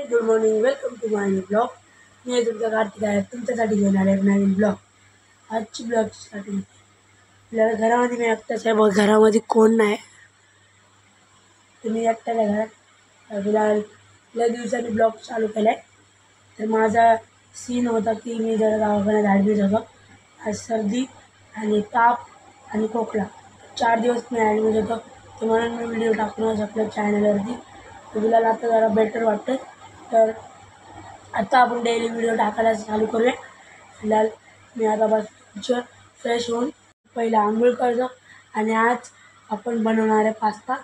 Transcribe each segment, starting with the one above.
Good morning, welcome to my blog. मी तुमचा कार्तिक आहे. तुमच्यासाठी घेऊन आले एक नवीन ब्लॉग. आजची ब्लॉगसाठी आपल्याला घरामध्ये मी एकटाच आहे. बघ, घरामध्ये कोण नाही. तुम्ही एकट्याच आहे घरात. फिलहाल लय दिवसांनी ब्लॉग चालू केला आहे. तर माझा सीन होता की मी जरा दवाखान्यात ॲडमिट होतो. आज सर्दी आणि ताप आणि खोकला 4 दिवस मी ॲडमिट होतो. तर म्हणून मी व्हिडिओ टाकूनच आपल्या चॅनलवरती. तुला आता जरा बेटर वाटतं. तर आता आपण डेली व्हिडिओ टाकायला चालू करूया. फिलहाल मी आता बस फ्रेश होऊन पहिला आंघोळ करतो आणि आज आपण बनवणार आहे पास्ता.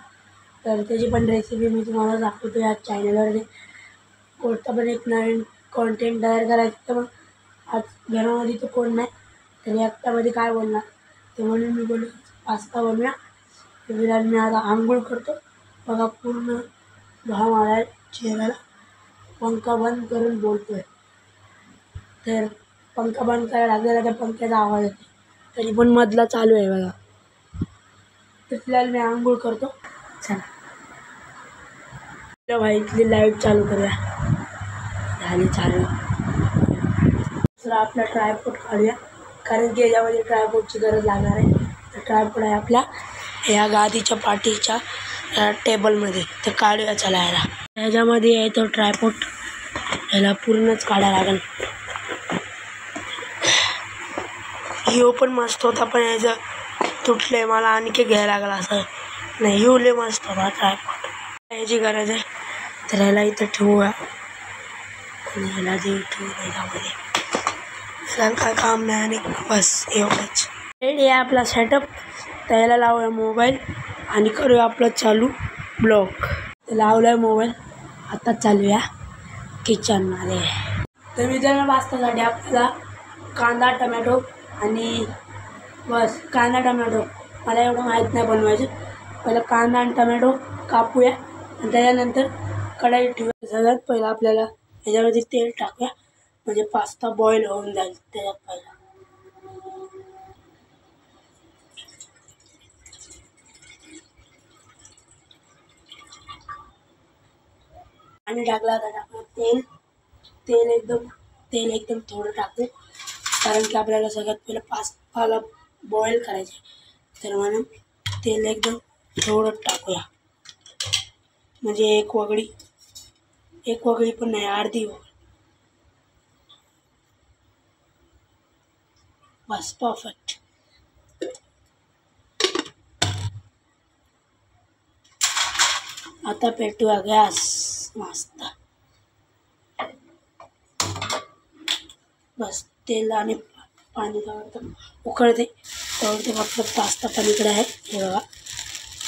तर त्याची पण रेसिपी मी तुम्हाला दाखवतो या चॅनलवरती. कोणता पण एक नवीन कॉन्टेंट तयार करायचं. तर मग आज घरामध्ये तर कोण नाही, तर एकट्यामध्ये काय बोलणार, ते म्हणून मी बोललो पास्ता बनवूया. फिलहाल मी आता आंघोळ करतो. बघा, पूर्ण घाम आला चेहऱ्याला. पंखा बंद करून बोलतोय. तर पंखा बंद करायला लागलेला तर पंख्याचा आवाज येतो, तरी पण मधला चालू आहे बघा. तर फिलहाल मी आंघोळ करतो. चला भाई, इथली लाईट चालू करूया. झाली चालू. तर आपला ट्रायपॉड काढूया, कारण की याच्यामध्ये ट्रायपॉडची गरज लागणार आहे. तर ट्रायपॉड आहे आपल्या या गादीच्या पाठीच्या टेबलमध्ये. तर काढूया चला याला. ह्याच्यामध्ये आहे तो ट्रायपॉड. ह्याला पूर्णच काढायला लागेल. ह्यो पण मस्त होता, पण ह्याचं तुटलंय. मला आणखी घ्यायला लागला असं. नाही, ह्यो लय मस्त होता ट्रायपॉड. ह्याची गरज आहे. तर ह्याला इथं ठेवूया आणि ह्याला जे ठेवू ह्याच्यामध्ये. काय काम नाही आणि बस एवढंच. रेडी आहे आपला सेटअप. तर याला लावूया मोबाईल आणि करूया आपलं चालू ब्लॉग. लावला आहे मोबाईल, आता चालूया किचनमध्ये. तर मित्रांनो, पास्तासाठी आपल्याला कांदा, टमॅटो आणि बस कांदा टमॅटो. मला एवढं माहीत नाही बनवायचं. पहिलं कांदा आणि टमॅटो कापूया आणि त्याच्यानंतर कढई ठेवूया. सगळ्यात पहिलं आपल्याला ह्याच्यामध्ये तेल टाकूया, म्हणजे पास्ता बॉईल होऊन जाईल त्याच्यात पहिला. आणि टाकला आता टाकलं तेल एकदम थोडं टाकू, कारण की आपल्याला सगळ्यात पहिलं पास्ताला बॉईल करायचं आहे. तर म्हणून तेल एकदम थोडं टाकूया, म्हणजे एक वगळी पण नाही, अर्धी वगळी. बस परफेक्ट. आता पेटूया गॅस मस्त. बस तेल आणि पाणी उकळते तेवढं आपलं पास्ता पण इकडे आहे. हे बघा,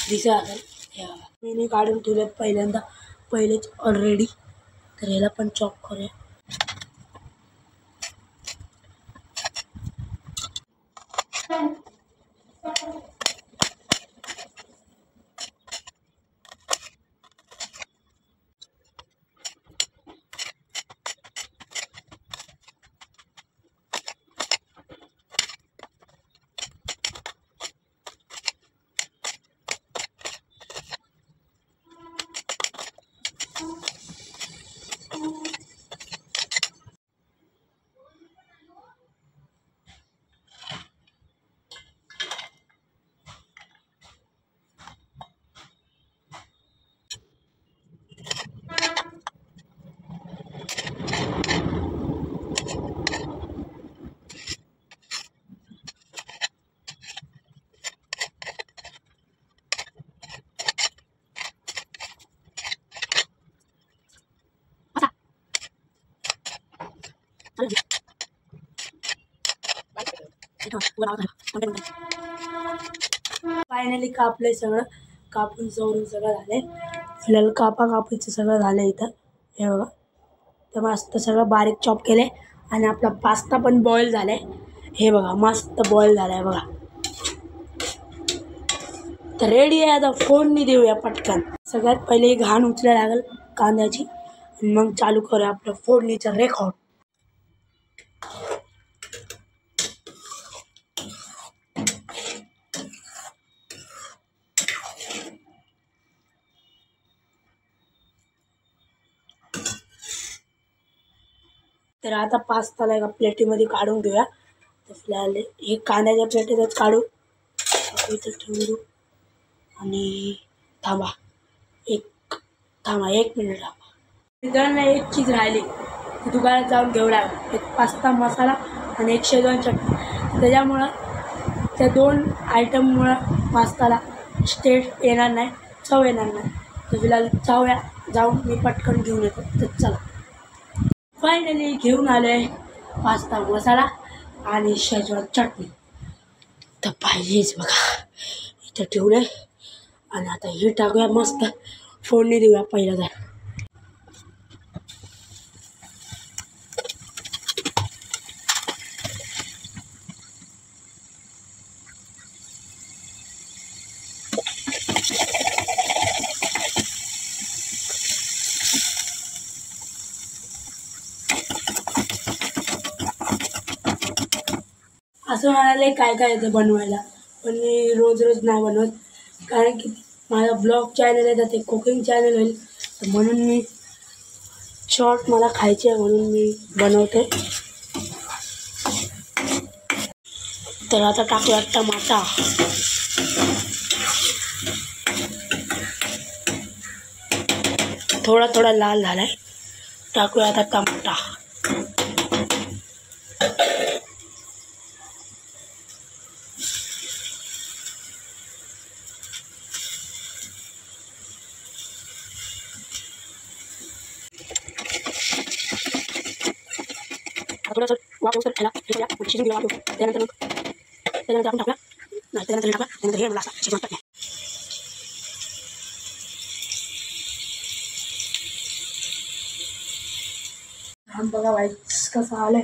दिसत असेल. हे बघा, मी काढून ठेवलेत पहिलेच ऑलरेडी. तर ह्याला पण चॉप करूया. फायनली कापलंय सगळं, कापून चवरून सगळं झालंय. फिलहाल कापाकापीचं सगळं झालं इथं. हे बघा, तर मस्त सगळं बारीक चॉप केले आणि आपला पास्ता पण बॉईल झालाय. हे बघा, मस्त बॉईल झालाय बघा. तर रेडी आहे. आता फोडणी देऊया पटकन. सगळ्यात पहिले घाण उचलायला लागेल कांद्याची, आणि मग चालू करूया आपलं फोडणीचं रेकॉर्ड. तर आता पास्ताला एका प्लेटीमध्ये काढून घेऊया. तर फिलहाल हे कांद्याच्या प्लेटीतच काढू, इथं ठेवून देऊ. आणि थांबा एक मिनिट थांबा. मित्रांनो एक चीज राहिली ती दुकानात जाऊन घेऊ लागेल. एक पास्ता मसाला आणि एक शेजवान चटणी. त्याच्यामुळं त्या 2 आयटममुळं पास्ताला टेस्ट येणार नाही, चव येणार नाही. तर फिलहाल जाऊन मी पटकन घेऊन येतो. तर चला, फायनली घेऊन आले पास्ता मसाला आणि शेजवान चटणी. तर पाहिजेच बघा, इथं ठेवलं. आणि आता हे टाकूया, मस्त फोडणी देऊया पहिलं. तर असं म्हणाले काय काय येतं बनवायला, पण मी रोज नाही बनवत. कारण की माझा ब्लॉग चॅनल आहे, तर ते कुकिंग चॅनल होईल. तर म्हणून मी शॉर्ट मला खायचे म्हणून मी बनवते. तर आता टाकूया टमाटा. थोडा लाल झालाय. टाकूया आता टमाटा. थोडंसं वापरून खायला शिजून घेऊ. त्यानंतर आपण टाकूया. नाही त्यानंतर टाकूया. त्यानंतर हे मला असं शिजवून टाकूया. बघा बाई कसं आलंय.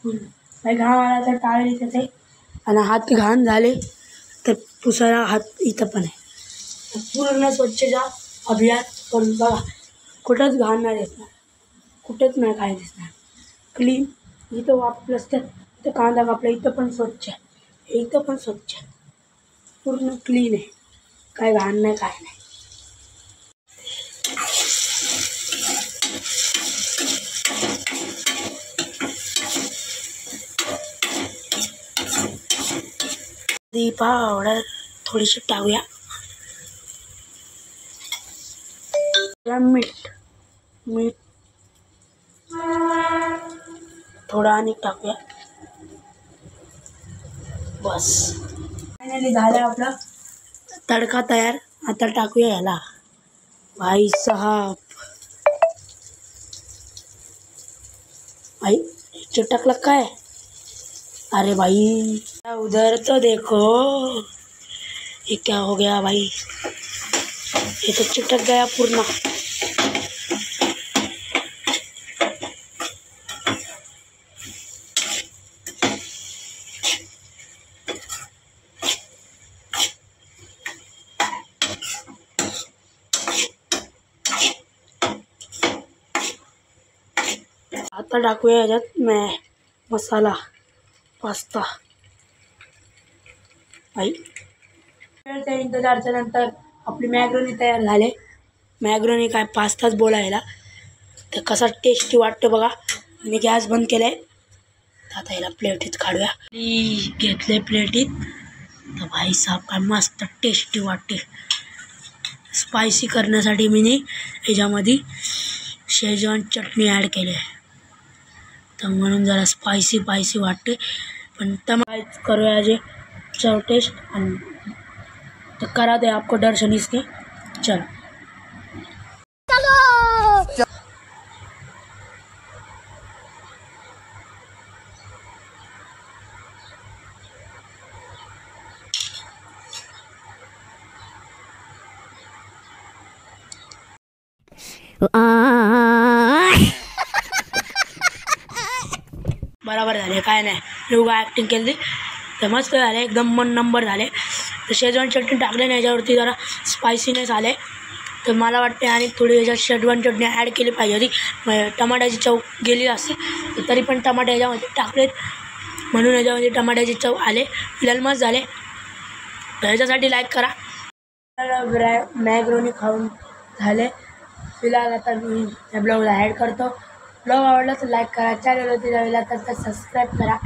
बाई घाम आला तर टाळली त्याचे. आणि हात घाण झाले तर पुसायला हात इथं पण आहे. पूर्ण स्वच्छता अभियान करून बघा, कुठंच घाण नाही दिसणार, कुठंच नाही काय दिसणार. क्लीन. इथं वापरलंच तर इथं कांदा कापला, इथं पण स्वच्छ आहे, इथं पण स्वच्छ आहे, पूर्ण क्लीन आहे. काय घाण नाही, काय नाही. पावडर थोडीशी टाकूया. मीठ थोडा आणि टाकूया. बस फायनली झालं आपला तडका तयार. आता टाकूया याला. भाई साहब, भाई चिटकला काय? अरे भाई उधर तो देखो, ये क्या हो गया भाई? ये तो चिटक गया पूर्ण. आता टाकूया याच्यात मसाला पास्ता. भाई त्या इंतजारच्या नंतर आपली मॅग्रोनी तयार झाले. मॅग्रोनी काय पास्ताच बोलायला. तर कसा टेस्टी वाटतो बघा. आणि गॅस बंद केलाय. आता याला प्लेटीत काढूया. घेतले प्लेटीत. तर भाई साहब काय मस्त टेस्टी वाटते. स्पायसी करण्यासाठी मी याच्यामध्ये शेजवान चटणी ॲड केली आहे. तर म्हणून जरा स्पायसी वाटते. पण टमाटर करूया जे चव टेस्ट. आणि तो करा दे आपको दर्शन इसके. चलो बरोबर झाले, काय नाही. योगा ॲक्टिंग केली तर मस्त झाले, एकदम नंबर झाले. तर शेजवान चटणी टाकले नाही याच्यावरती, जरा स्पायसीनेस आले. तर मला वाटते आणि थोडी याच्यात शेजवान चटणी ॲड केली पाहिजे होती. टमाट्याची चव गेली असते. तरी पण टमाटे याच्यामध्ये टाकलेत म्हणून याच्यामध्ये टमाट्याची चव आले. फिलहाल मस्त झाले. तर याच्यासाठी लाईक करा. मॅग्रोनी खाऊन झाले. फिलहाल आता मी त्या ब्लॉगला ॲड करतो. ब्लॉग आवडला तर लाईक करा, चॅनलवरती नवीन तर सबस्क्राईब करा.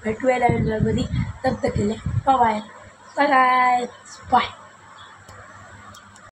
भेटूया नवीन ब्लॉगमध्ये. तब तक के लिए बाय बाय बाय बाय.